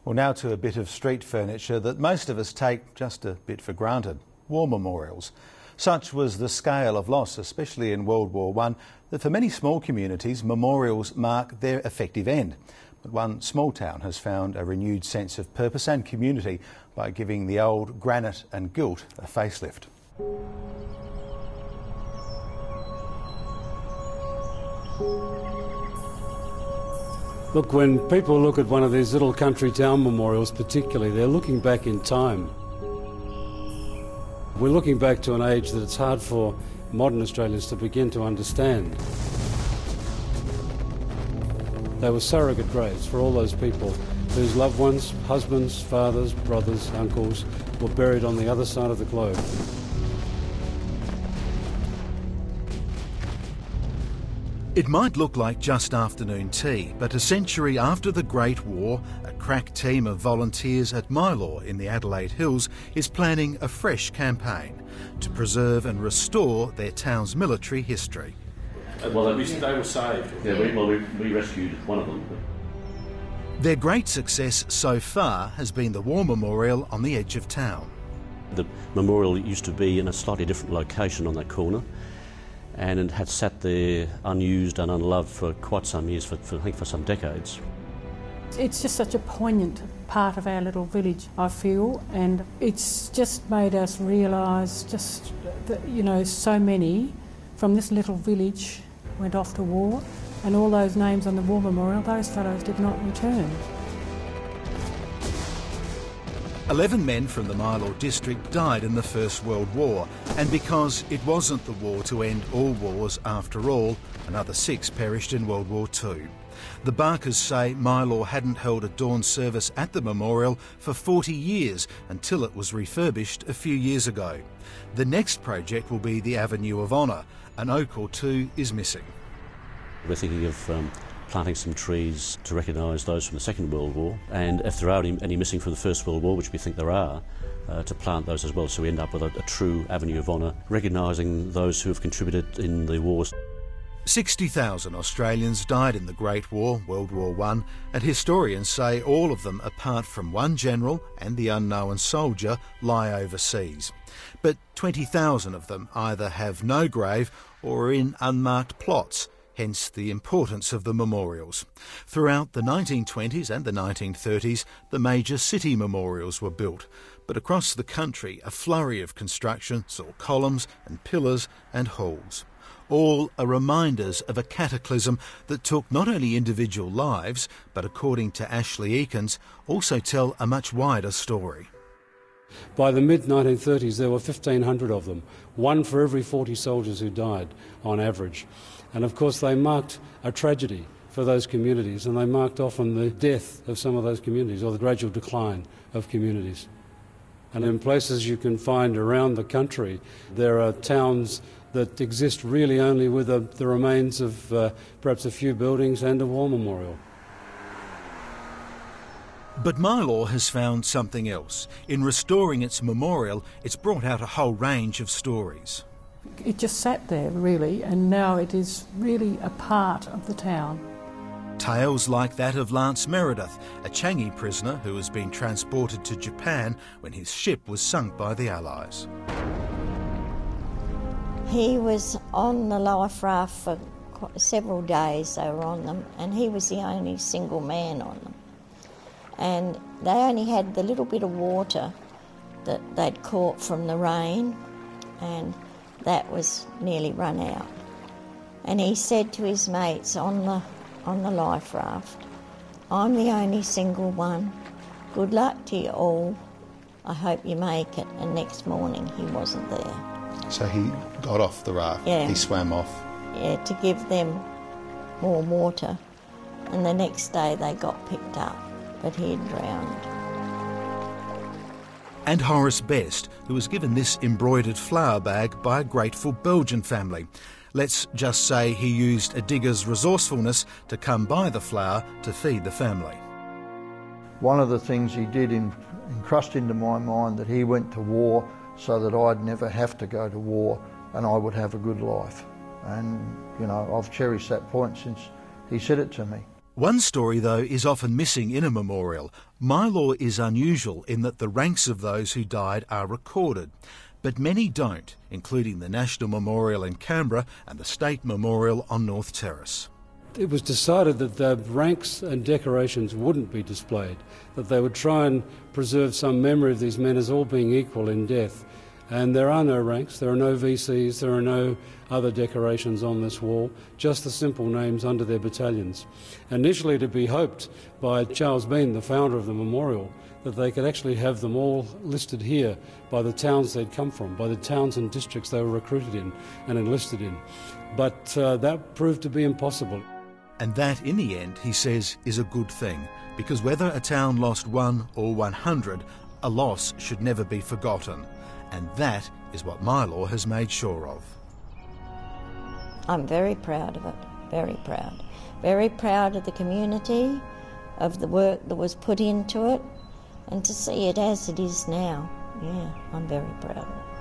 Well, now to a bit of street furniture that most of us take just a bit for granted: war memorials. Such was the scale of loss, especially in World War I, that for many small communities, memorials mark their effective end. But one small town has found a renewed sense of purpose and community by giving the old granite and gilt a facelift. Look, when people look at one of these little country town memorials particularly, they're looking back in time. We're looking back to an age that it's hard for modern Australians to begin to understand. They were surrogate graves for all those people whose loved ones, husbands, fathers, brothers, uncles, were buried on the other side of the globe. It might look like just afternoon tea, but a century after the Great War, a crack team of volunteers at Mylor in the Adelaide Hills is planning a fresh campaign to preserve and restore their town's military history. Well, they were saved. Yeah, we rescued one of them. Their great success so far has been the War Memorial on the edge of town. The memorial used to be in a slightly different location on that corner, and it had sat there unused and unloved for quite some years, I think for some decades. It's just such a poignant part of our little village, I feel, and it's just made us realise just that, you know, so many from this little village went off to war, and all those names on the War Memorial, those fellows did not return. 11 men from the Mylor district died in the First World War, and because it wasn't the war to end all wars after all, another 6 perished in World War II. The Barkers say Mylor hadn't held a dawn service at the memorial for 40 years until it was refurbished a few years ago. The next project will be the Avenue of Honour. An oak or two is missing. We're thinking of planting some trees to recognise those from the Second World War, and if there are any missing from the First World War, which we think there are, to plant those as well, so we end up with a true avenue of honour, recognising those who have contributed in the wars. 60,000 Australians died in the Great War, World War I, and historians say all of them, apart from one general and the unknown soldier, lie overseas. But 20,000 of them either have no grave or are in unmarked plots, hence the importance of the memorials. Throughout the 1920s and the 1930s, the major city memorials were built, but across the country a flurry of construction saw columns and pillars and halls. All are reminders of a cataclysm that took not only individual lives, but according to Ashley Eakins, also tell a much wider story. By the mid-1930s there were 1,500 of them, one for every 40 soldiers who died on average. And of course they marked a tragedy for those communities, and they marked often the death of some of those communities or the gradual decline of communities. And in places you can find around the country, there are towns that exist really only with the remains of perhaps a few buildings and a war memorial. But Mylor has found something else. In restoring its memorial, it's brought out a whole range of stories. It just sat there, really, and now it is really a part of the town. Tales like that of Lance Meredith, a Changi prisoner who has been transported to Japan when his ship was sunk by the Allies. He was on the life raft for several days, they were on them, and he was the only single man on them. And they only had the little bit of water that they'd caught from the rain, and that was nearly run out. And he said to his mates on the life raft, "I'm the only single one. Good luck to you all. I hope you make it." And next morning he wasn't there. So he got off the raft, yeah. He swam off. Yeah, to give them more water. And the next day they got picked up, but he had drowned. And Horace Best, who was given this embroidered flower bag by a grateful Belgian family. Let's just say he used a digger's resourcefulness to come by the flour to feed the family. One of the things he did encrust into my mind that he went to war so that I'd never have to go to war and I would have a good life. And, you know, I've cherished that point since he said it to me. One story, though, is often missing in a memorial. Mylor is unusual in that the ranks of those who died are recorded, but many don't, including the National Memorial in Canberra and the State Memorial on North Terrace. It was decided that the ranks and decorations wouldn't be displayed, that they would try and preserve some memory of these men as all being equal in death. And there are no ranks, there are no VCs, there are no other decorations on this wall, just the simple names under their battalions. Initially to be hoped by Charles Bean, the founder of the memorial, that they could actually have them all listed here by the towns they'd come from, by the towns and districts they were recruited in and enlisted in. But that proved to be impossible. And that, in the end, he says, is a good thing, because whether a town lost 1 or 100, a loss should never be forgotten. And that is what Mylor has made sure of. I'm very proud of it, very proud. Very proud of the community, of the work that was put into it, and to see it as it is now. Yeah, I'm very proud of it.